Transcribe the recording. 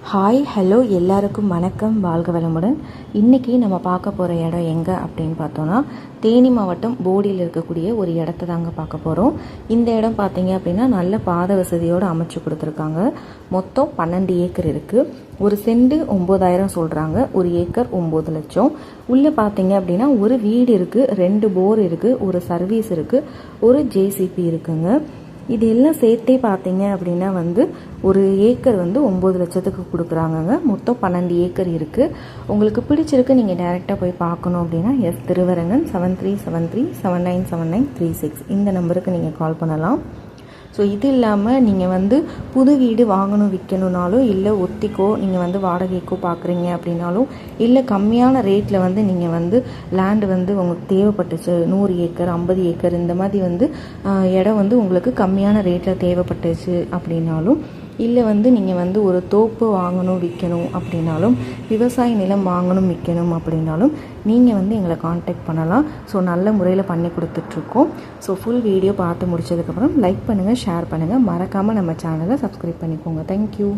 Hi hello எல்லாருக்கும் வணக்கம், வாழ்க வளமுடன். இன்றைக்கி நம்ம பார்க்க போகிற இடம் எங்கே அப்படின்னு பார்த்தோன்னா, தேனி மாவட்டம் போடியில் இருக்கக்கூடிய ஒரு இடத்த தாங்க பார்க்க போகிறோம். இந்த இடம் பார்த்தீங்க அப்படின்னா நல்ல பாத வசதியோடு அமைச்சு கொடுத்துருக்காங்க. மொத்தம் 12 ஏக்கர் இருக்குது. ஒரு சென்ட் 9,000 சொல்கிறாங்க. ஒரு ஏக்கர் 9 லட்சம். உள்ளே பார்த்தீங்க அப்படின்னா ஒரு வீடு இருக்குது, 2 போர் இருக்குது, ஒரு சர்வீஸ் இருக்குது, ஒரு ஜேசிபி இருக்குங்க. இது எல்லாம் சேர்த்தே பார்த்தீங்க அப்படின்னா ஒரு ஏக்கர் 9 லட்சத்துக்கு கொடுக்குறாங்கங்க. மொத்தம் 12 ஏக்கர் இருக்குது. உங்களுக்கு பிடிச்சிருக்கு, நீங்கள் டைரெக்டாக போய் பார்க்கணும் அப்படின்னா திருவரங்கன் 7373797936 இந்த நம்பருக்கு நீங்கள் கால் பண்ணலாம். ஸோ இது இல்லாமல் நீங்கள் புது வீடு வாங்கணும் விற்கணுன்னாலும், இல்லை ஒத்திக்கோ நீங்கள் வாடகைக்கோ பார்க்குறீங்க அப்படின்னாலும், இல்லை கம்மியான ரேட்டில் நீங்கள் லேண்டு உங்களுக்கு தேவைப்பட்டுச்சு, 100 ஏக்கர் 50 ஏக்கர் இந்த மாதிரி இடம் உங்களுக்கு கம்மியான ரேட்டில் தேவைப்பட்டுச்சு அப்படின்னாலும், இல்லை நீங்கள் ஒரு தோப்பு வாங்கணும் விற்கணும் அப்படின்னாலும், விவசாய நிலம் வாங்கணும் விற்கணும் அப்படின்னாலும் நீங்கள் எங்களை காண்டாக்ட் பண்ணலாம். ஸோ நல்ல முறையில் பண்ணி கொடுத்துட்ருக்கோம். ஸோ ஃபுல் வீடியோ பார்த்து முடிச்சதுக்கப்புறம் லைக் பண்ணுங்கள், ஷேர் பண்ணுங்கள், மறக்காமல் நம்ம சேனலை சப்ஸ்கிரைப் பண்ணிக்கோங்க. தேங்க்யூ.